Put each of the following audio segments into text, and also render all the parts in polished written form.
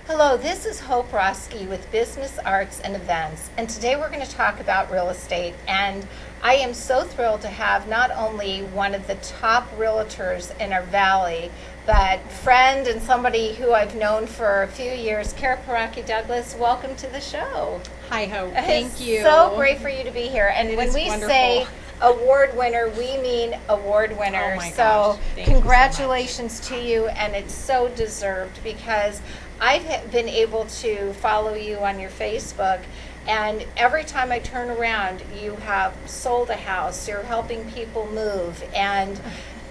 Hello, this is Hope Roski with Business Arts and Events, and today we're going to talk about real estate. And I am so thrilled to have not only one of the top realtors in our valley, but friend and somebody who I've known for a few years, Cara Peracchi Douglas. Welcome to the show. Hi, Hope. Thank you. So great for you to be here. And It when is we wonderful. say award winner, we mean award winner. Oh my so gosh. Thank you so congratulations to you, and it's so deserved because I've been able to follow you on your Facebook, and every time I turn around, you have sold a house, you're helping people move, and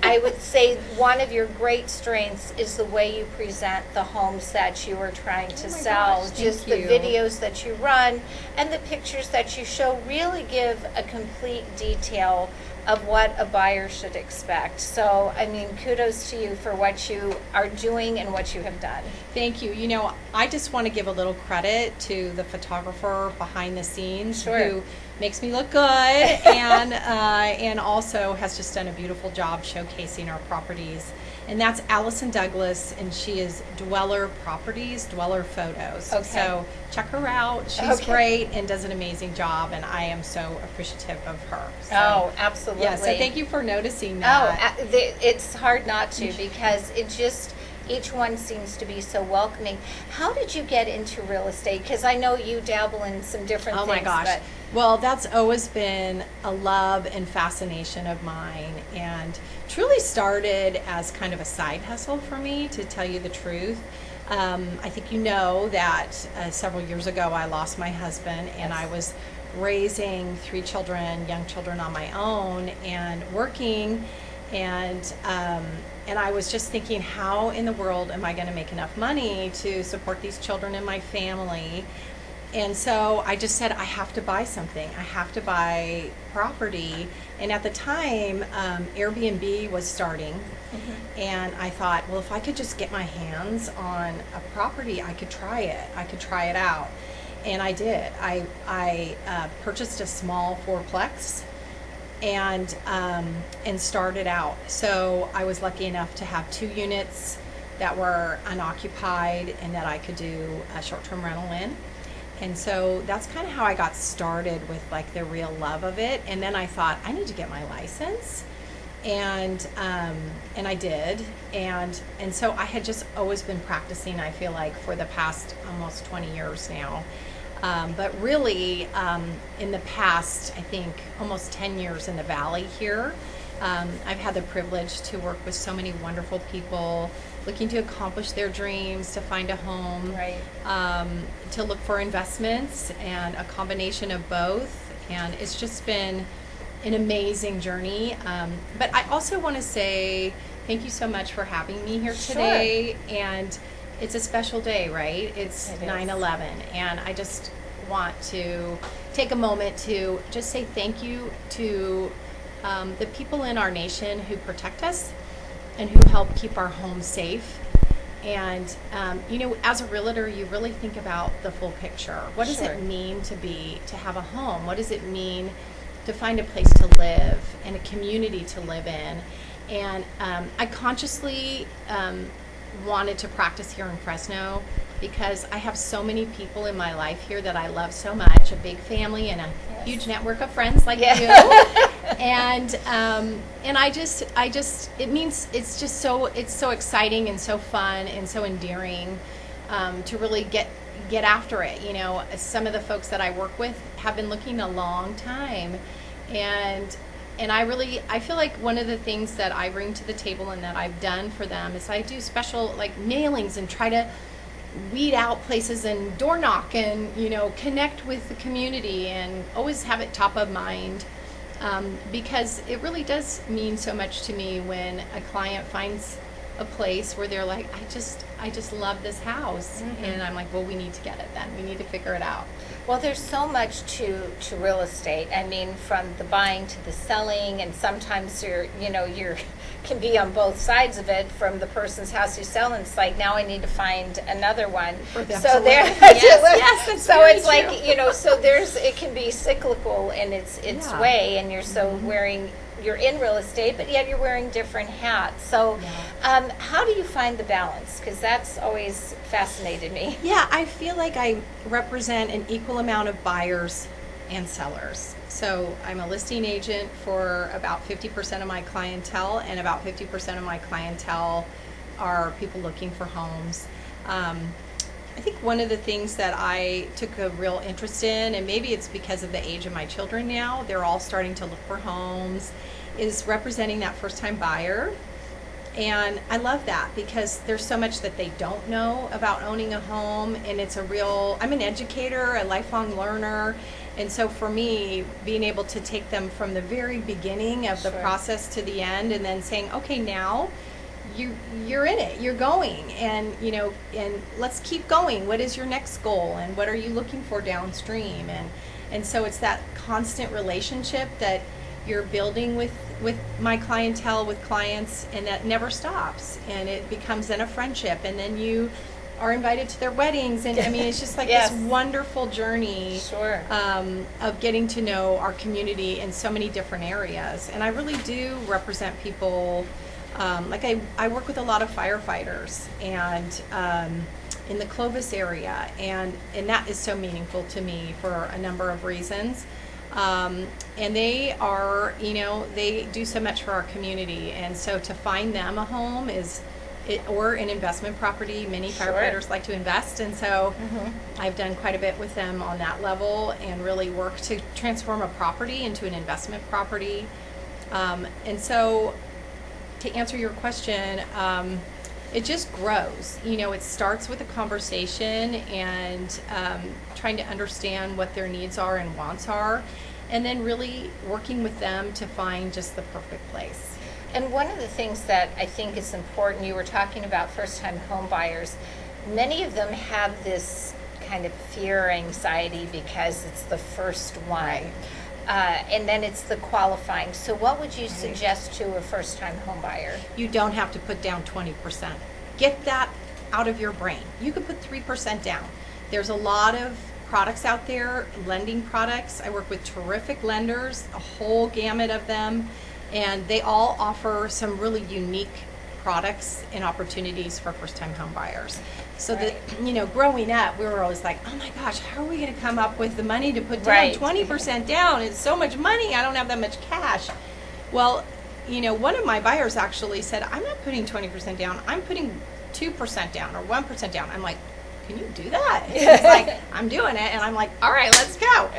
I would say one of your great strengths is the way you present the homes that you are trying to my sell. gosh, thank Just you. the videos that you run and the pictures that you show really give a complete detail of what a buyer should expect. So, I mean, kudos to you for what you are doing and what you have done. Thank you. You know, I just want to give a little credit to the photographer behind the scenes Sure. who makes me look good and also has just done a beautiful job showcasing our properties. And that's Allison Douglas, and she is Dweller Properties, Dweller Photos. Okay. So check her out. She's Okay. great and does an amazing job, and I am so appreciative of her. So, Oh, absolutely. yeah, so thank you for noticing Oh, that. it's hard not to because it just, each one seems to be so welcoming. How did you get into real estate? Because I know you dabble in some different Oh things. my gosh. But Well, that's always been a love and fascination of mine, and truly started as kind of a side hustle for me, to tell you the truth. I think you know that several years ago I lost my husband, and Yes. I was raising 3 children, young children on my own, and working, and I was just thinking, how in the world am I going to make enough money to support these children and my family? And so I just said, I have to buy something. I have to buy property. And at the time, Airbnb was starting. And I thought, well, if I could just get my hands on a property, I could try it. I could try it out. And I did. I purchased a small fourplex and started out. So I was lucky enough to have 2 units that were unoccupied and that I could do a short-term rental in. And so that's kind of how I got started with like the real love of it. And then I thought, I need to get my license. And I did. And so I had just always been practicing, I feel like, for the past almost 20 years now. But really, in the past, I think almost 10 years in the valley here, I've had the privilege to work with so many wonderful people looking to accomplish their dreams, to find a home, Right. to look for investments, and a combination of both. And it's just been an amazing journey. But I also want to say thank you so much for having me here Sure. today. And it's a special day, right? It's It is. 9/11, and I just want to take a moment to just say thank you to the people in our nation who protect us and who help keep our homes safe. And you know, as a realtor, you really think about the full picture. What does Sure. it mean to have a home? What does it mean to find a place to live and a community to live in? And I consciously wanted to practice here in Fresno because I have so many people in my life here that I love so much, a big family and a Yes. huge network of friends like Yeah. you. And I just it means it's so exciting and so fun and so endearing to really get after it. You know, some of the folks that I work with have been looking a long time, and I feel like one of the things that I bring to the table and that I've done for them is I do special like mailings and try to weed out places and door knock and, you know, connect with the community and always have it top of mind, because it really does mean so much to me when a client finds a place where they're like, I just love this house. And I'm like, well, we need to get it then. We need to figure it out. Well, there's so much to real estate. I mean, from the buying to the selling, and sometimes you're can be on both sides of it. From the person's house you sell, and it's like, now I need to find another one. So there, Absolutely. Yes, that's so very it's true. like, so it can be cyclical in its Yeah. way, and you're so wearing you're in real estate, but yet you're wearing different hats. So how do you find the balance? Because that's always fascinated me. Yeah, I feel like I represent an equal amount of buyers and sellers. So I'm a listing agent for about 50% of my clientele, and about 50% of my clientele are people looking for homes. I think one of the things that I took a real interest in, and maybe it's because of the age of my children now, they're all starting to look for homes, is representing that first-time buyer. And I love that because there's so much that they don't know about owning a home, and it's I'm an educator, a lifelong learner, and so for me, being able to take them from the very beginning of the process to the end, and then saying, okay, now you're in it, you're going, and and let's keep going. What is your next goal, and what are you looking for downstream? And so it's that constant relationship that you're building with my clientele, with clients, and that never stops, and it becomes then a friendship, and then you are invited to their weddings, and I mean it's just like this wonderful journey of getting to know our community in so many different areas. And I really do represent people. Like I work with a lot of firefighters and in the Clovis area, and that is so meaningful to me for a number of reasons. And they are, they do so much for our community, and so to find them a home or an investment property. Many firefighters like to invest, and so I've done quite a bit with them on that level, and really work to transform a property into an investment property. And so, to answer your question, it just grows. It starts with a conversation and trying to understand what their needs are and wants are, and then really working with them to find just the perfect place. And one of the things that I think is important, you were talking about first-time home buyers. Many of them have this kind of fear or anxiety because it's the first one. Right. And then it's the qualifying. So what would you suggest to a first-time home buyer? You don't have to put down 20%. Get that out of your brain. You could put 3% down. There's a lot of products out there, lending products. I work with terrific lenders, a whole gamut of them, and they all offer some really unique products and opportunities for first-time home buyers. So that, growing up, we were always like, oh my gosh, how are we going to come up with the money to put down 20% down? It's so much money. I don't have that much cash. Well, one of my buyers actually said, I'm not putting 20% down. I'm putting 2% down or 1% down. I'm like, can you do that? It's like, I'm doing it. And I'm like, all right, let's go.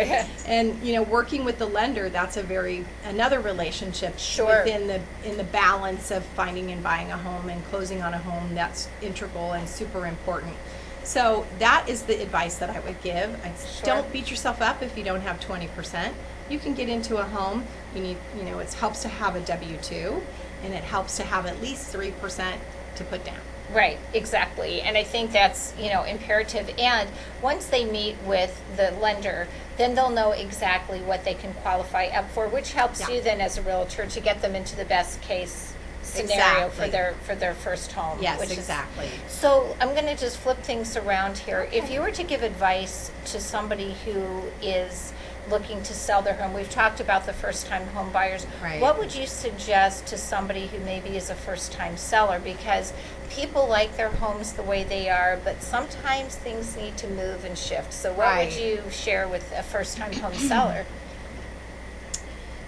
And, working with the lender, that's another relationship within in the balance of finding and buying a home and closing on a home. That's integral and super important. So that is the advice that I would give. Don't beat yourself up if you don't have 20%. You can get into a home. You need, it helps to have a W-2, and it helps to have at least 3% to put down. Right, exactly. And I think that's, imperative. And once they meet with the lender, then they'll know exactly what they can qualify up for, which helps you then as a realtor to get them into the best case scenario for their first home. Yes, exactly. So I'm going to just flip things around here. Okay. If you were to give advice to somebody who is looking to sell their home, we've talked about the first-time home buyers. Right. What would you suggest to somebody who maybe is a first-time seller? Because people like their homes the way they are, but sometimes things need to move and shift. So what would you share with a first-time home seller?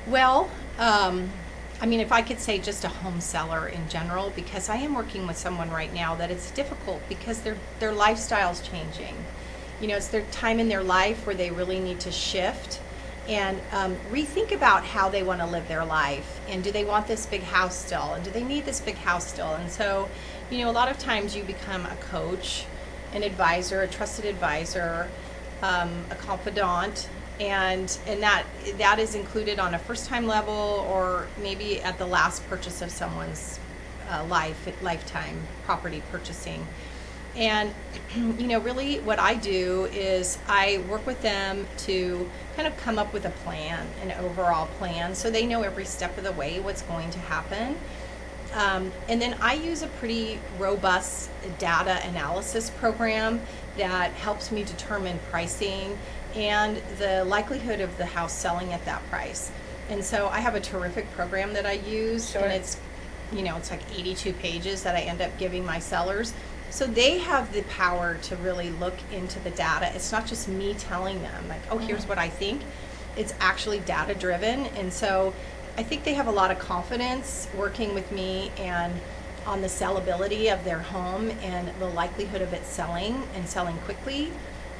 Well, if I could say just a home seller in general, because I am working with someone right now that it's difficult because their lifestyle's changing. It's their time in their life where they really need to shift and rethink about how they want to live their life. And do they want this big house still? And do they need this big house still? And so, a lot of times you become a coach, an advisor, a trusted advisor, a confidant, and that is included on a first-time level or maybe at the last purchase of someone's lifetime property purchasing. And, really what I do is I work with them to kind of come up with a plan, an overall plan, so they know every step of the way what's going to happen. And then I use a pretty robust data analysis program that helps me determine pricing and the likelihood of the house selling at that price. And so I have a terrific program that I use, Sure. and it's like 82 pages that I end up giving my sellers. So they have the power to really look into the data. It's not just me telling them, like, oh, here's what I think. It's actually data driven. And so I think they have a lot of confidence working with me and on the sellability of their home and the likelihood of it selling and selling quickly.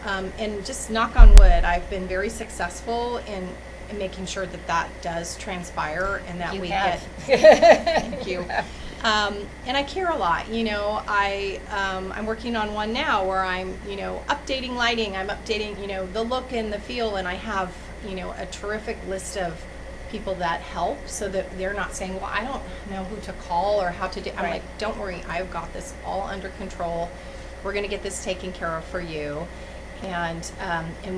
And just knock on wood, I've been very successful in making sure that that does transpire and that we get. Thank you. And I care a lot. I'm working on one now where I'm, updating lighting. I'm updating, the look and the feel, and I have, a terrific list of people that help so that they're not saying, well, I don't know who to call or how to do. I'm Right. like, don't worry, I've got this all under control. We're going to get this taken care of for you, and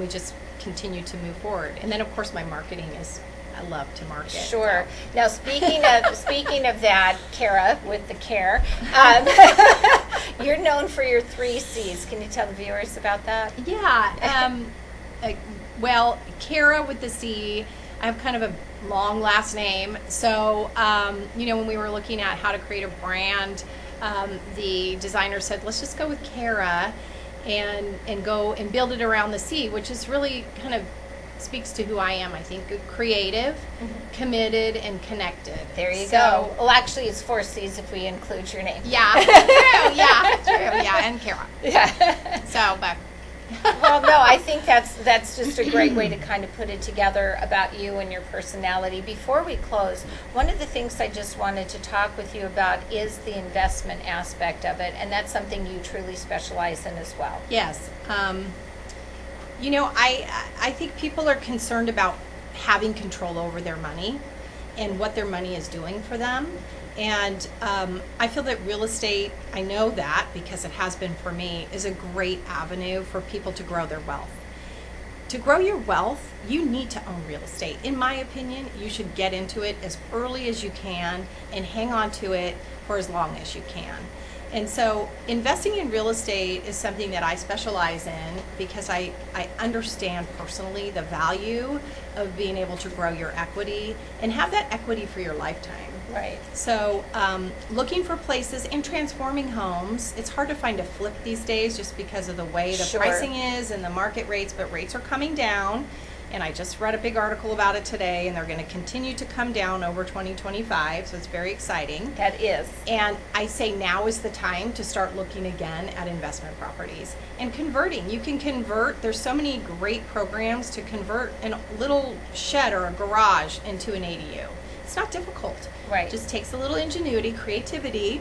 we just continue to move forward. And then of course my marketing is, I love to market. Sure. So. Now, speaking of that, Cara, with the care, you're known for your 3 C's. Can you tell the viewers about that? Yeah. Well, Cara with the C. I have kind of a long last name. So, when we were looking at how to create a brand, the designer said, let's just go with Cara and go and build it around the C, which is really kind of speaks to who I am, I think. Creative, committed, and connected. There you go. Well, actually, it's 4 C's if we include your name. Yeah, true, yeah, and Cara. Yeah. So, but Well, no, I think that's just a great way to kind of put it together about you and your personality. Before we close, one of the things I just wanted to talk with you about is the investment aspect of it, and that's something you truly specialize in as well. yes, I think people are concerned about having control over their money and what their money is doing for them. And I feel that real estate, I know that because it has been for me, is a great avenue for people to grow their wealth. To grow your wealth, you need to own real estate. In my opinion, you should get into it as early as you can and hang on to it for as long as you can. And so investing in real estate is something that I specialize in because I understand personally the value of being able to grow your equity and have that equity for your lifetime. Right. So looking for places and transforming homes, it's hard to find a flip these days just because of the way the Sure. pricing is and the market rates, but rates are coming down. And I just read a big article about it today, and they're going to continue to come down over 2025, so it's very exciting. That is. And I say now is the time to start looking again at investment properties and converting. You can convert, there's so many great programs to convert a little shed or a garage into an ADU. It's not difficult. Right. It just takes a little ingenuity, creativity,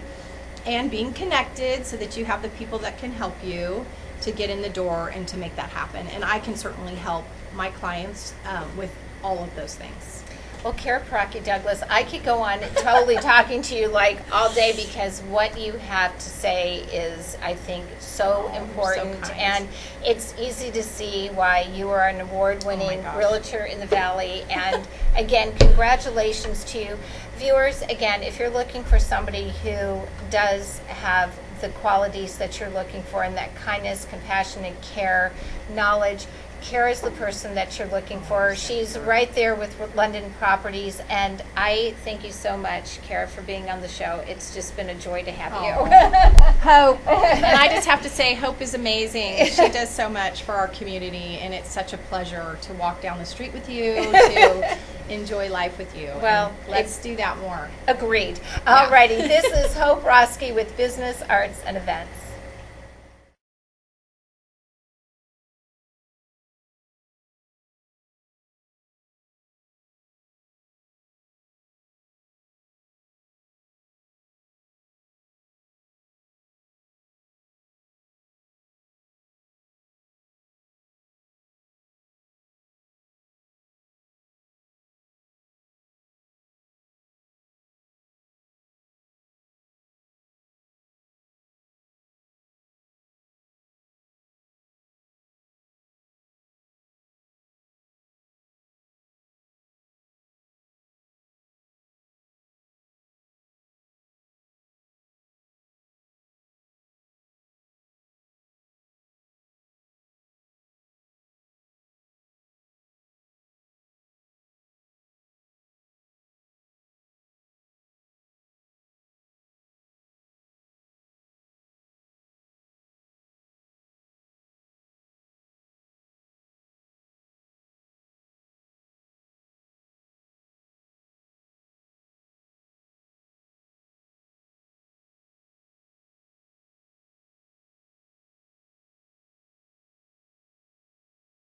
and being connected so that you have the people that can help you to get in the door and to make that happen. And I can certainly help my clients with all of those things. Well, Cara Peracchi Douglas, I could go on totally talking to you like all day because what you have to say is, I think, so important. So kind. And it's easy to see why you are an award-winning gosh. realtor in the Valley. And again, congratulations to you. Viewers, again, if you're looking for somebody who does have the qualities that you're looking for and that kindness, compassion, and care, knowledge, Cara's the person that you're looking for. She's right there with London Properties, and I thank you so much, Cara, for being on the show. It's just been a joy to have you. Hope. And I just have to say, Hope is amazing. She does so much for our community, and it's such a pleasure to walk down the street with you, to enjoy life with you. Well, and let's do that more. Agreed. Alrighty, this is Hope Roski with Business, Arts, and Events.